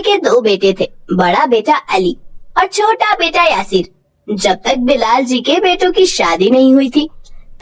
के दो बेटे थे, बड़ा बेटा अली और छोटा बेटा यासिर। जब तक बिलाल जी के बेटों की शादी नहीं हुई थी,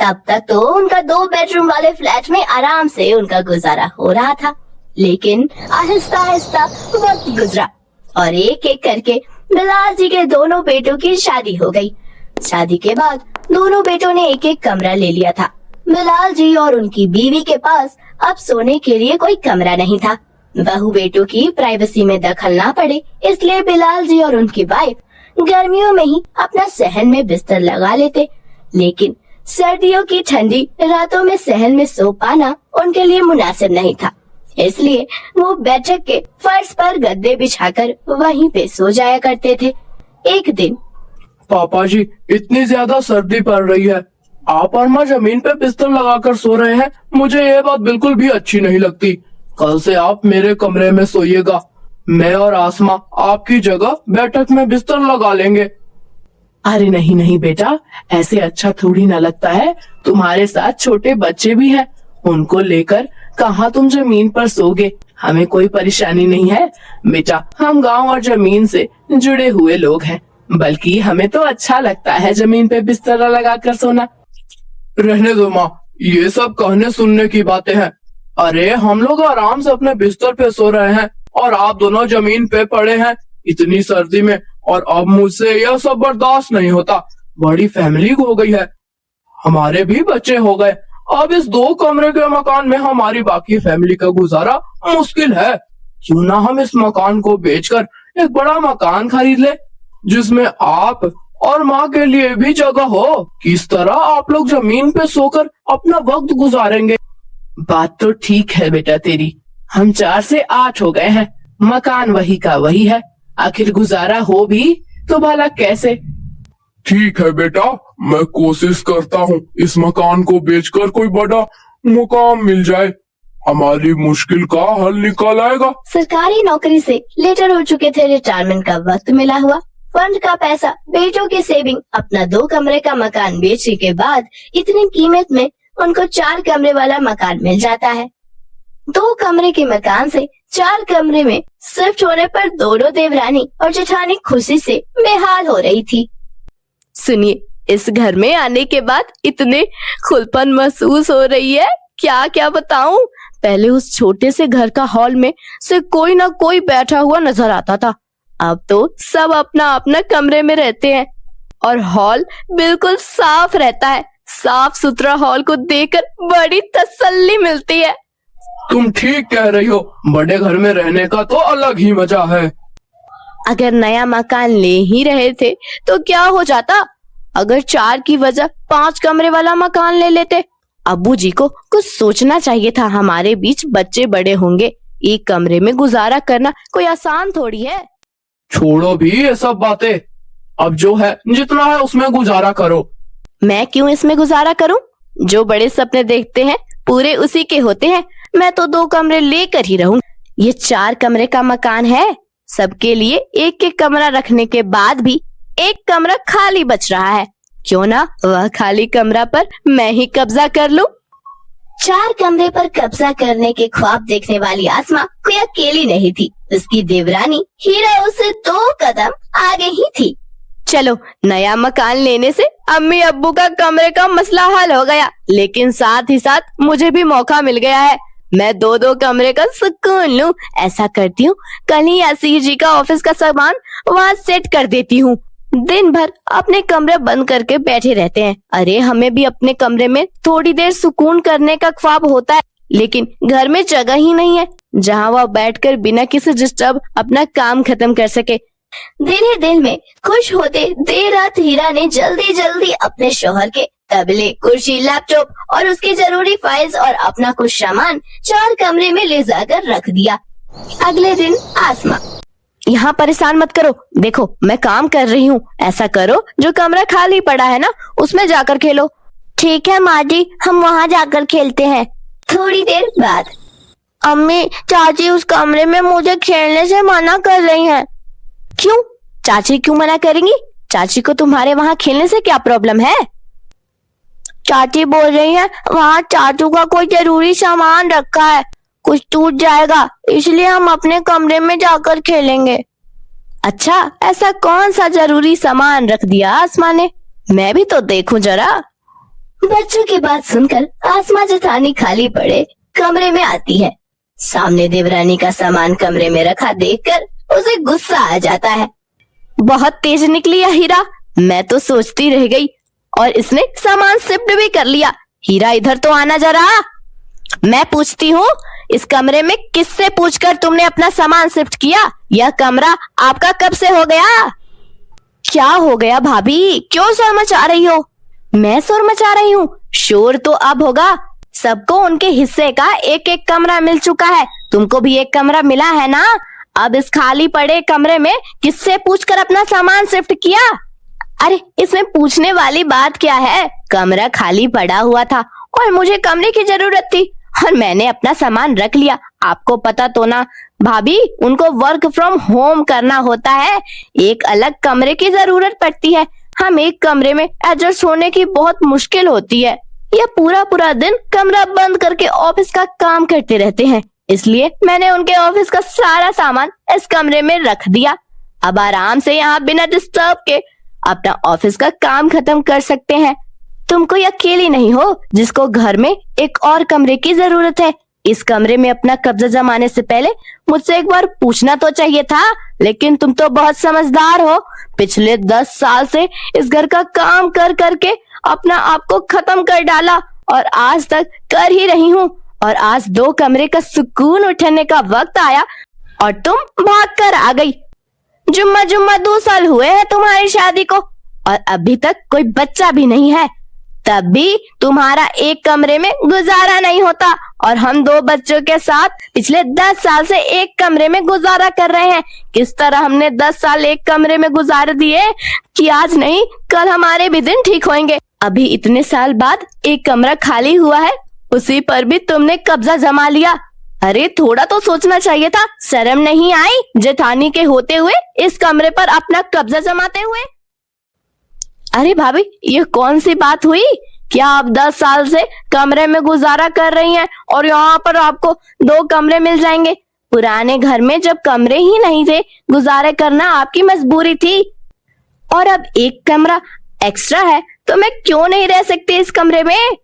तब तक तो उनका 2 बेडरूम वाले फ्लैट में आराम से उनका गुजारा हो रहा था। लेकिन आहिस्ता आहिस्ता वक्त गुजरा और एक एक करके बिलाल जी के दोनों बेटों की शादी हो गई। शादी के बाद दोनों बेटों ने एक एक कमरा ले लिया था। बिलाल जी और उनकी बीवी के पास अब सोने के लिए कोई कमरा नहीं था। बहू बेटों की प्राइवेसी में दखल ना पड़े, इसलिए बिलाल जी और उनकी वाइफ गर्मियों में ही अपना सहन में बिस्तर लगा लेते, लेकिन सर्दियों की ठंडी रातों में सहन में सो पाना उनके लिए मुनासिब नहीं था। इसलिए वो बैठक के फर्श पर गद्दे बिछाकर वहीं पे सो जाया करते थे। एक दिन, पापा जी, इतनी ज्यादा सर्दी पड़ रही है, आप और माँ जमीन पे बिस्तर लगाकर सो रहे हैं। मुझे ये बात बिल्कुल भी अच्छी नहीं लगती। कल से आप मेरे कमरे में सोइएगा। मैं और आसमा आपकी जगह बैठक में बिस्तर लगा लेंगे। अरे नहीं नहीं बेटा, ऐसे अच्छा थोड़ी ना लगता है। तुम्हारे साथ छोटे बच्चे भी हैं, उनको लेकर कहाँ तुम जमीन पर सोगे। हमें कोई परेशानी नहीं है बेटा, हम गांव और जमीन से जुड़े हुए लोग हैं, बल्कि हमें तो अच्छा लगता है जमीन पे बिस्तर लगाकर सोना। रहने दो माँ, ये सब कहने सुनने की बातें हैं। अरे हम लोग आराम से अपने बिस्तर पे सो रहे हैं और आप दोनों जमीन पे पड़े हैं इतनी सर्दी में, और अब मुझसे यह सब बर्दाश्त नहीं होता। बड़ी फैमिली हो गई है, हमारे भी बच्चे हो गए। अब इस 2 कमरे के मकान में हमारी बाकी फैमिली का गुजारा मुश्किल है। क्यों ना हम इस मकान को बेचकर एक बड़ा मकान खरीद ले, जिसमें आप और माँ के लिए भी जगह हो। किस तरह आप लोग जमीन पे सोकर अपना वक्त गुजारेंगे। बात तो ठीक है बेटा तेरी, हम 4 से 8 हो गए हैं, मकान वही का वही है, आखिर गुजारा हो भी तो भला कैसे। ठीक है बेटा, मैं कोशिश करता हूँ इस मकान को बेचकर कोई बड़ा मुकाम मिल जाए, हमारी मुश्किल का हल निकल आएगा। सरकारी नौकरी से लेटर हो चुके थे, रिटायरमेंट का वक्त मिला हुआ, फंड का पैसा, बेटों की सेविंग, अपना 2 कमरे का मकान बेचने के बाद इतनी कीमत में उनको 4 कमरे वाला मकान मिल जाता है। 2 कमरे के मकान से 4 कमरे में शिफ्ट होने पर दोनों देवरानी और जेठानी खुशी से बेहाल हो रही थी। सुनिए, इस घर में आने के बाद इतने खुलपन महसूस हो रही है, क्या क्या बताऊं। पहले उस छोटे से घर का हॉल में से कोई ना कोई बैठा हुआ नजर आता था, अब तो सब अपना अपना कमरे में रहते हैं और हॉल बिल्कुल साफ रहता है। साफ सुथरा हॉल को देखकर बड़ी तसल्ली मिलती है। तुम ठीक कह रही हो, बड़े घर में रहने का तो अलग ही मजा है। अगर नया मकान ले ही रहे थे तो क्या हो जाता अगर 4 की वजह 5 कमरे वाला मकान ले लेते। अब्बू जी को कुछ सोचना चाहिए था, हमारे बीच बच्चे बड़े होंगे, एक कमरे में गुजारा करना कोई आसान थोड़ी है। छोड़ो भी ये सब बातें, अब जो है जितना है उसमें गुजारा करो। मैं क्यों इसमें गुजारा करूं? जो बड़े सपने देखते हैं पूरे उसी के होते हैं। मैं तो 2 कमरे लेकर ही रहूं। ये 4 कमरे का मकान है, सबके लिए एक एक कमरा रखने के बाद भी एक कमरा खाली बच रहा है, क्यों ना वह खाली कमरा पर मैं ही कब्जा कर लूं। 4 कमरे पर कब्जा करने के ख्वाब देखने वाली आसमा कोई अकेली नहीं थी, उसकी देवरानी हीरा उससे 2 कदम आगे ही थी। चलो, नया मकान लेने से अम्मी अब्बू का कमरे का मसला हल हो गया, लेकिन साथ ही साथ मुझे भी मौका मिल गया है। मैं 2-2 कमरे का सुकून लूं। ऐसा करती हूँ, कल ही यासीर जी का ऑफिस का सामान वहाँ सेट कर देती हूँ। दिन भर अपने कमरे बंद करके बैठे रहते हैं। अरे हमें भी अपने कमरे में थोड़ी देर सुकून करने का ख्वाब होता है, लेकिन घर में जगह ही नहीं है जहाँ वह बैठकर बिना किसी डिस्टर्ब अपना काम खत्म कर सके। दिन ही दिन में खुश होते देर रात हीरा ने जल्दी जल्दी अपने शौहर के तबले, कुर्सी, लैपटॉप और उसके जरूरी फाइल्स और अपना कुछ सामान 4 कमरे में ले जाकर रख दिया। अगले दिन आसमा, यहाँ परेशान मत करो, देखो मैं काम कर रही हूँ। ऐसा करो, जो कमरा खाली पड़ा है ना उसमें जाकर खेलो। ठीक है माँ जी, हम वहाँ जाकर खेलते हैं। थोड़ी देर बाद, अम्मी, चाची उस कमरे में मुझे खेलने से मना कर रही हैं। क्यों? चाची क्यों मना करेंगी? चाची को तुम्हारे वहाँ खेलने से क्या प्रॉब्लम है? चाची बोल रही है वहाँ चाचू का कोई जरूरी सामान रखा है, कुछ टूट जाएगा, इसलिए हम अपने कमरे में जाकर खेलेंगे। अच्छा, ऐसा कौन सा जरूरी सामान रख दिया आसमा ने? मैं भी तो देखूं जरा। बच्चों की बात सुनकर आसमा जेठानी खाली पड़े कमरे में आती है। सामने देवरानी का सामान कमरे में रखा देखकर उसे गुस्सा आ जाता है। बहुत तेज निकली है हीरा, मैं तो सोचती रह गई और इसने सामान शिफ्ट भी कर लिया। हीरा इधर तो आना जरा। मैं पूछती हूँ, इस कमरे में किससे पूछकर तुमने अपना सामान शिफ्ट किया? यह कमरा आपका कब से हो गया? क्या हो गया भाभी, क्यों शोर मचा रही हो? मैं शोर मचा रही हूँ? शोर तो अब होगा। सबको उनके हिस्से का एक एक कमरा मिल चुका है, तुमको भी एक कमरा मिला है ना? अब इस खाली पड़े कमरे में किससे पूछकर अपना सामान शिफ्ट किया? अरे इसमें पूछने वाली बात क्या है? कमरा खाली पड़ा हुआ था और मुझे कमरे की जरूरत थी और मैंने अपना सामान रख लिया। आपको पता तो ना भाभी, उनको वर्क फ्रॉम होम करना होता है, एक अलग कमरे की जरूरत पड़ती है। हम एक कमरे में एडजस्ट होने की बहुत मुश्किल होती है। यह पूरा पूरा दिन कमरा बंद करके ऑफिस का काम करते रहते हैं, इसलिए मैंने उनके ऑफिस का सारा सामान इस कमरे में रख दिया। अब आराम से यहाँ बिना डिस्टर्ब के अपना ऑफिस का काम खत्म कर सकते हैं। तुम कोई अकेली नहीं हो जिसको घर में एक और कमरे की जरूरत है। इस कमरे में अपना कब्जा जमाने से पहले मुझसे एक बार पूछना तो चाहिए था, लेकिन तुम तो बहुत समझदार हो। पिछले 10 साल से इस घर का काम कर करके अपना आप को खत्म कर डाला और आज तक कर ही रही हूँ। और आज 2 कमरे का सुकून उठने का वक्त आया और तुम भाग कर आ गई। जुम्मा 2 साल हुए हैं तुम्हारी शादी को और अभी तक कोई बच्चा भी नहीं है। तब भी तुम्हारा एक कमरे में गुजारा नहीं होता और हम 2 बच्चों के साथ पिछले 10 साल से एक कमरे में गुजारा कर रहे हैं। किस तरह हमने 10 साल एक कमरे में गुजार दिए कि आज नहीं कल हमारे भी दिन ठीक होंगे। अभी इतने साल बाद एक कमरा खाली हुआ है, उसी पर भी तुमने कब्जा जमा लिया। अरे थोड़ा तो सोचना चाहिए था, शर्म नहीं आई जेठानी के होते हुए इस कमरे पर अपना कब्जा जमाते हुए? अरे भाभी, ये कौन सी बात हुई? क्या आप 10 साल से कमरे में गुजारा कर रही हैं और यहाँ पर आपको 2 कमरे मिल जाएंगे? पुराने घर में जब कमरे ही नहीं थे, गुजारा करना आपकी मजबूरी थी और अब एक कमरा एक्स्ट्रा है तो मैं क्यों नहीं रह सकती इस कमरे में?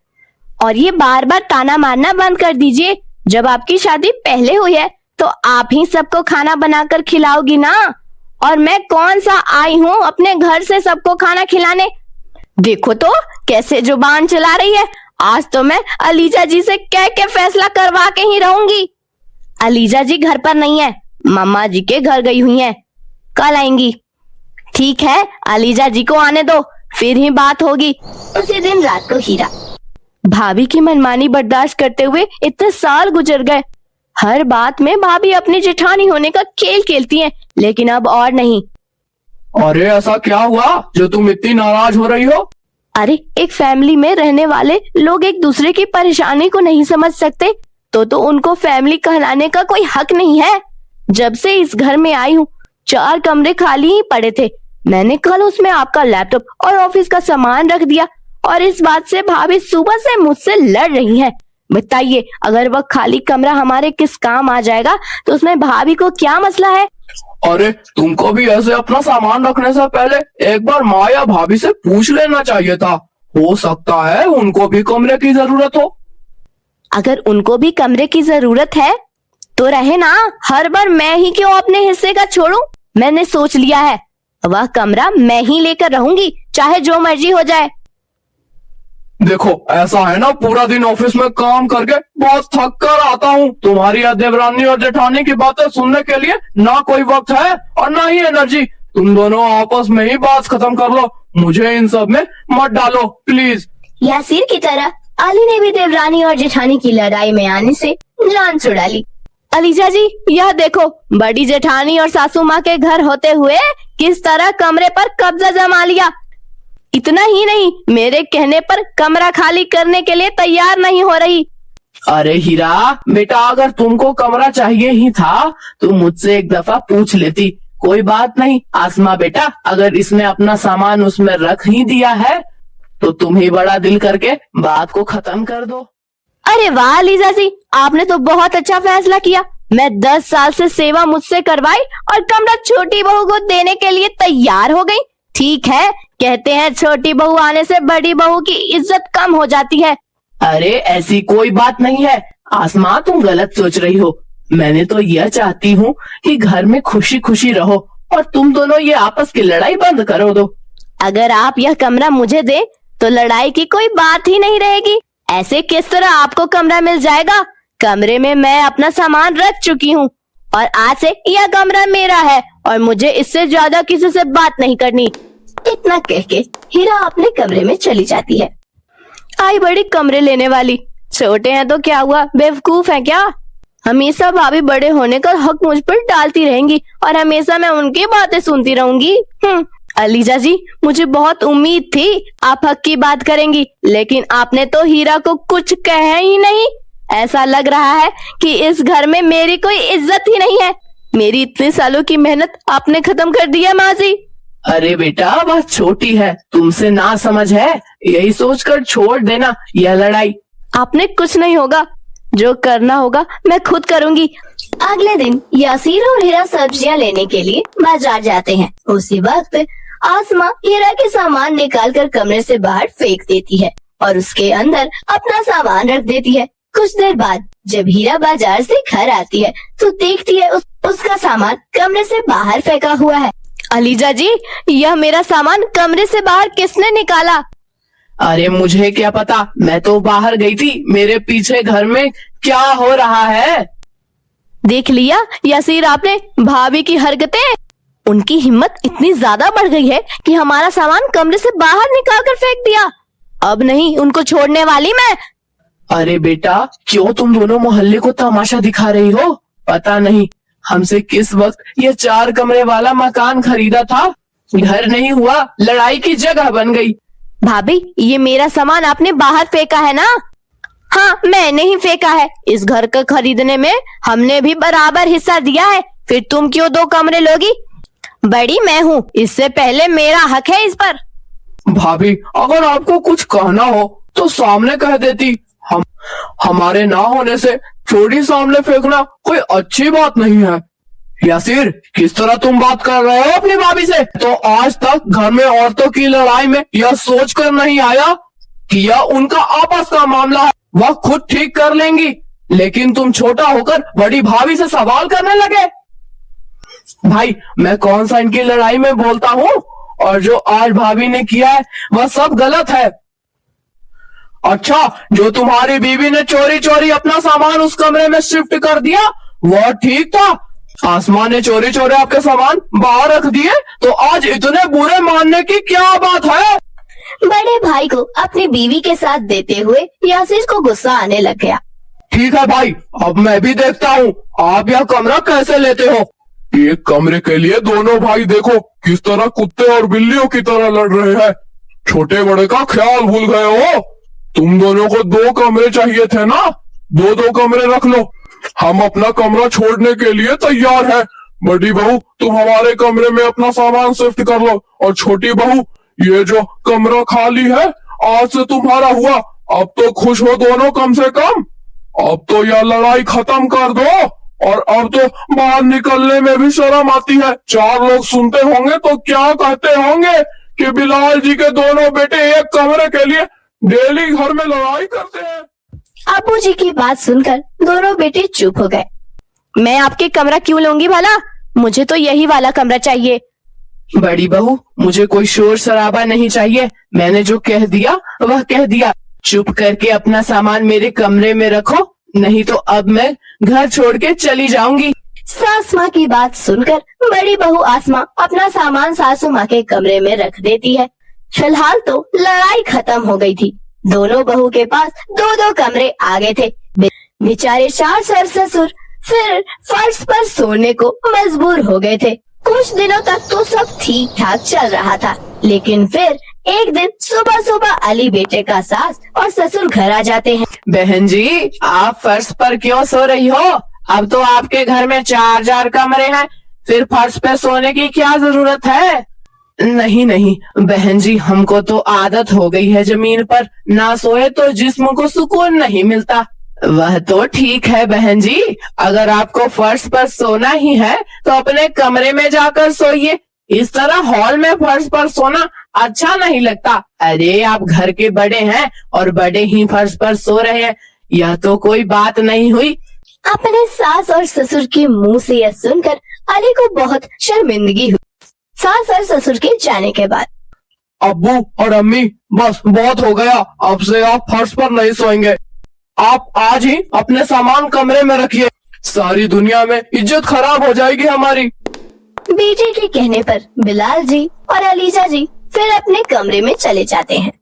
और ये बार बार ताना मारना बंद कर दीजिए। जब आपकी शादी पहले हुई है तो आप ही सबको खाना बनाकर खिलाओगी ना, और मैं कौन सा आई हूँ अपने घर से सबको खाना खिलाने? देखो तो कैसे जुबान चला रही है। आज तो मैं अलीजा जी से कह के फैसला करवा के ही रहूंगी। अलीजा जी घर पर नहीं है, मम्मा जी के घर गई हुई हैं, कल आएंगी। ठीक है, अलीजा जी को आने दो, फिर ही बात होगी। उसी दिन रात को हीरा भाभी की मनमानी बर्दाश्त करते हुए इतने साल गुजर गए। हर बात में भाभी अपनी जेठानी होने का खेल खेलती हैं, लेकिन अब और नहीं। अरे ऐसा क्या हुआ जो तुम इतनी नाराज हो रही हो? अरे एक फैमिली में रहने वाले लोग एक दूसरे की परेशानी को नहीं समझ सकते तो उनको फैमिली कहलाने का कोई हक नहीं है। जब से इस घर में आई हूँ 4 कमरे खाली ही पड़े थे। मैंने कल उसमें आपका लैपटॉप और ऑफिस का सामान रख दिया और इस बात से भाभी सुबह से मुझसे लड़ रही हैं। बताइए, अगर वह खाली कमरा हमारे किस काम आ जाएगा तो उसमें भाभी को क्या मसला है? अरे तुमको भी ऐसे अपना सामान रखने से पहले एक बार माँ या भाभी से पूछ लेना चाहिए था। हो सकता है उनको भी कमरे की जरूरत हो। अगर उनको भी कमरे की जरूरत है तो रहे ना, हर बार मैं ही क्यों अपने हिस्से का छोड़ूं? मैंने सोच लिया है, वह कमरा मैं ही लेकर रहूंगी, चाहे जो मर्जी हो जाए। देखो ऐसा है ना, पूरा दिन ऑफिस में काम करके बहुत थक कर आता हूँ। तुम्हारी देवरानी और जेठानी की बातें सुनने के लिए ना कोई वक्त है और ना ही एनर्जी। तुम दोनों आपस में ही बात खत्म कर लो, मुझे इन सब में मत डालो प्लीज। यासिर की तरह अली ने भी देवरानी और जेठानी की लड़ाई में आने से जान छुड़ा ली। अलीजा जी, यह देखो, बड़ी जेठानी और सासू माँ के घर होते हुए किस तरह कमरे पर कब्जा जमा लिया। इतना ही नहीं, मेरे कहने पर कमरा खाली करने के लिए तैयार नहीं हो रही। अरे हीरा बेटा, अगर तुमको कमरा चाहिए ही था तो मुझसे एक दफा पूछ लेती। कोई बात नहीं आसमा बेटा, अगर इसने अपना सामान उसमें रख ही दिया है तो तुम ही बड़ा दिल करके बात को खत्म कर दो। अरे वाह अलीजा जी, आपने तो बहुत अच्छा फैसला किया। मैं 10 साल से सेवा मुझसे करवाई और कमरा छोटी बहू को देने के लिए तैयार हो गई। ठीक है, कहते हैं छोटी बहू आने से बड़ी बहू की इज्जत कम हो जाती है। अरे ऐसी कोई बात नहीं है आसमा, तुम गलत सोच रही हो। मैंने तो यह चाहती हूँ कि घर में खुशी खुशी रहो और तुम दोनों ये आपस की लड़ाई बंद करो दो। अगर आप यह कमरा मुझे दे तो लड़ाई की कोई बात ही नहीं रहेगी। ऐसे किस तरह आपको कमरा मिल जाएगा? कमरे में मैं अपना सामान रख चुकी हूँ और आज से यह कमरा मेरा है और मुझे इससे ज्यादा किसी से बात नहीं करनी। इतना कह के हीरा अपने कमरे में चली जाती है। आई बड़ी कमरे लेने वाली। छोटे हैं तो क्या हुआ, बेवकूफ है क्या? हमेशा भाभी बड़े होने का हक मुझ पर डालती रहेंगी और हमेशा मैं उनकी बातें सुनती रहूंगी। अलीजा जी, मुझे बहुत उम्मीद थी आप हक की बात करेंगी, लेकिन आपने तो हीरा को कुछ कहा ही नहीं। ऐसा लग रहा है कि इस घर में मेरी कोई इज्जत ही नहीं है। मेरी इतने सालों की मेहनत आपने खत्म कर दी है माँ जी। अरे बेटा, वह छोटी है, तुमसे ना समझ है, यही सोचकर छोड़ देना यह लड़ाई। आपने कुछ नहीं होगा, जो करना होगा मैं खुद करूंगी। अगले दिन यासीर और हीरा सब्जियां लेने के लिए बाजार जाते हैं। उसी वक्त आसमा हीरा के सामान निकालकर कमरे से बाहर फेंक देती है और उसके अंदर अपना सामान रख देती है। कुछ देर बाद जब हीरा बाजार से घर आती है तो देखती है उसका सामान कमरे से बाहर फेंका हुआ है। अलीजा जी, यह मेरा सामान कमरे से बाहर किसने निकाला? अरे मुझे क्या पता, मैं तो बाहर गई थी। मेरे पीछे घर में क्या हो रहा है? देख लिया यासीर आपने भाभी की हरकतें। उनकी हिम्मत इतनी ज्यादा बढ़ गई है कि हमारा सामान कमरे से बाहर निकाल कर फेंक दिया। अब नहीं उनको छोड़ने वाली मैं। अरे बेटा, क्यों तुम दोनों मोहल्ले को तमाशा दिखा रही हो? पता नहीं हमसे किस वक्त ये 4 कमरे वाला मकान खरीदा था। घर नहीं हुआ, लड़ाई की जगह बन गई। भाभी, ये मेरा सामान आपने बाहर फेंका है ना? हाँ, मैंने ही फेंका है। इस घर को खरीदने में हमने भी बराबर हिस्सा दिया है। फिर तुम क्यों 2 कमरे लोगी? बड़ी मैं हूँ, इससे पहले मेरा हक है इस पर। भाभी, अगर आपको कुछ कहना हो तो सामने कह देती। हमारे ना होने से चोरी सामने फेंकना कोई अच्छी बात नहीं है। यासीर, किस तरह तुम बात कर रहे हो अपनी भाभी से? तो आज तक घर में औरतों की लड़ाई में यह सोचकर नहीं आया कि यह उनका आपस का मामला है, वह खुद ठीक कर लेंगी, लेकिन तुम छोटा होकर बड़ी भाभी से सवाल करने लगे। भाई, मैं कौन सा इनकी लड़ाई में बोलता हूँ, और जो आज भाभी ने किया है वह सब गलत है। अच्छा, जो तुम्हारी बीवी ने चोरी चोरी अपना सामान उस कमरे में शिफ्ट कर दिया वह ठीक था। आसमान ने चोरी चोरी आपके सामान बाहर रख दिए तो आज इतने बुरे मानने की क्या बात है? बड़े भाई को अपनी बीवी के साथ देते हुए यासीर को गुस्सा आने लग गया। ठीक है भाई, अब मैं भी देखता हूँ आप यह कमरा कैसे लेते हो। एक कमरे के लिए दोनों भाई देखो किस तरह कुत्ते और बिल्लियों की तरह लड़ रहे हैं। छोटे बड़े का ख्याल भूल गए हो। तुम दोनों को 2 कमरे चाहिए थे ना, 2 कमरे रख लो। हम अपना कमरा छोड़ने के लिए तैयार हैं। बड़ी बहू, तुम हमारे कमरे में अपना सामान शिफ्ट कर लो, और छोटी बहू, ये जो कमरा खाली है आज से तुम्हारा हुआ। अब तो खुश हो दोनों कम से कम। अब तो यह लड़ाई खत्म कर दो, और अब तो बाहर निकलने में भी शर्म आती है। 4 लोग सुनते होंगे तो क्या कहते होंगे कि बिलाल जी के दोनों बेटे एक कमरे के लिए डेली घर में लड़ाई करते हैं। अब्बू जी की बात सुनकर दोनों बेटे चुप हो गए। मैं आपके कमरा क्यों लूंगी भला? मुझे तो यही वाला कमरा चाहिए। बड़ी बहू, मुझे कोई शोर शराबा नहीं चाहिए। मैंने जो कह दिया वह कह दिया। चुप करके अपना सामान मेरे कमरे में रखो, नहीं तो अब मैं घर छोड़ के चली जाऊंगी। सास माँ की बात सुनकर बड़ी बहू आसमा अपना सामान सासू माँ के कमरे में रख देती है। फिलहाल तो लड़ाई खत्म हो गई थी। दोनों बहू के पास 2 कमरे आ गए थे। बेचारे 4 ससुर फिर फर्श पर सोने को मजबूर हो गए थे। कुछ दिनों तक तो सब ठीक ठाक चल रहा था, लेकिन फिर एक दिन सुबह सुबह अली बेटे का सास और ससुर घर आ जाते हैं। बहन जी, आप फर्श पर क्यों सो रही हो? अब तो आपके घर में 4 कमरे हैं, फिर फर्श पे सोने की क्या जरूरत है? नहीं नहीं बहन जी, हमको तो आदत हो गई है जमीन पर ना सोए तो जिस्म को सुकून नहीं मिलता। वह तो ठीक है बहन जी, अगर आपको फर्श पर सोना ही है तो अपने कमरे में जाकर सोइए। इस तरह हॉल में फर्श पर सोना अच्छा नहीं लगता। अरे आप घर के बड़े हैं और बड़े ही फर्श पर सो रहे हैं, यह तो कोई बात नहीं हुई। अपने सास और ससुर के मुंह से यह सुनकर अली को बहुत शर्मिंदगी हुई। सास और ससुर के जाने के बाद अब्बू और अम्मी, बस बहुत हो गया, अब से आप फर्श पर नहीं सोएंगे। आप आज ही अपने सामान कमरे में रखिए, सारी दुनिया में इज्जत खराब हो जाएगी हमारी। बेटे के कहने पर बिलाल जी और अलीजा जी फिर अपने कमरे में चले जाते हैं।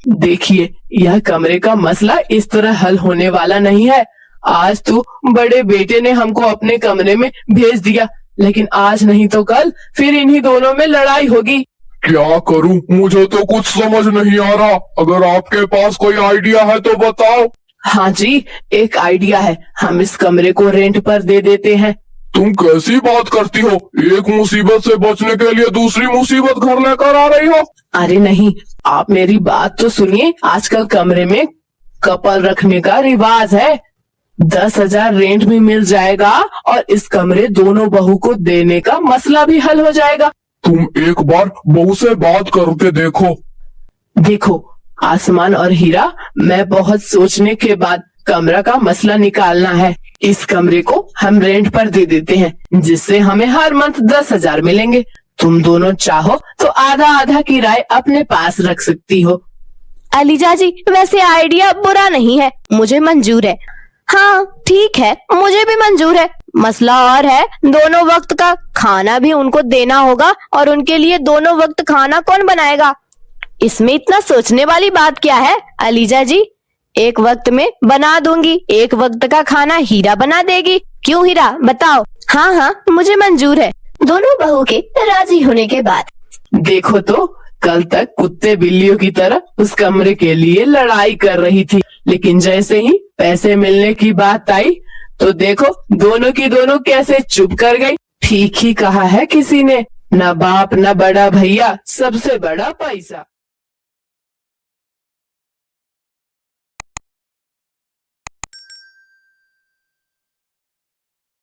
देखिए, यह कमरे का मसला इस तरह हल होने वाला नहीं है। आज तो बड़े बेटे ने हमको अपने कमरे में भेज दिया, लेकिन आज नहीं तो कल फिर इन्हीं दोनों में लड़ाई होगी। क्या करूं, मुझे तो कुछ समझ नहीं आ रहा। अगर आपके पास कोई आइडिया है तो बताओ। हाँ जी, एक आइडिया है, हम इस कमरे को रेंट पर दे देते हैं। तुम कैसी बात करती हो? एक मुसीबत से बचने के लिए दूसरी मुसीबत घर लेकर आ रही हो। अरे नहीं, आप मेरी बात तो सुनिए। आजकल कमरे में कपल रखने का रिवाज है। 10,000 रेंट भी मिल जाएगा और इस कमरे दोनों बहू को देने का मसला भी हल हो जाएगा। तुम एक बार बहू से बात करके देखो। देखो आसमान और हीरा, मैं बहुत सोचने के बाद कमरा का मसला निकालना है। इस कमरे को हम रेंट पर दे देते हैं, जिससे हमें हर मंथ 10,000 मिलेंगे। तुम दोनों चाहो तो आधा आधा किराए अपने पास रख सकती हो। अलीजा जी, वैसे आइडिया बुरा नहीं है, मुझे मंजूर है। हाँ ठीक है, मुझे भी मंजूर है। मसला और है, दोनों वक्त का खाना भी उनको देना होगा और उनके लिए दोनों वक्त खाना कौन बनाएगा? इसमें इतना सोचने वाली बात क्या है अलीजा जी? एक वक्त में बना दूंगी, एक वक्त का खाना हीरा बना देगी। क्यों हीरा, बताओ? हाँ हाँ, मुझे मंजूर है। दोनों बहू के राजी होने के बाद देखो तो, कल तक कुत्ते बिल्लियों की तरह उस कमरे के लिए लड़ाई कर रही थी, लेकिन जैसे ही पैसे मिलने की बात आई तो देखो दोनों की दोनों कैसे चुप कर गई। ठीक ही कहा है किसी ने, न बाप न बड़ा भैया, सबसे बड़ा पैसा।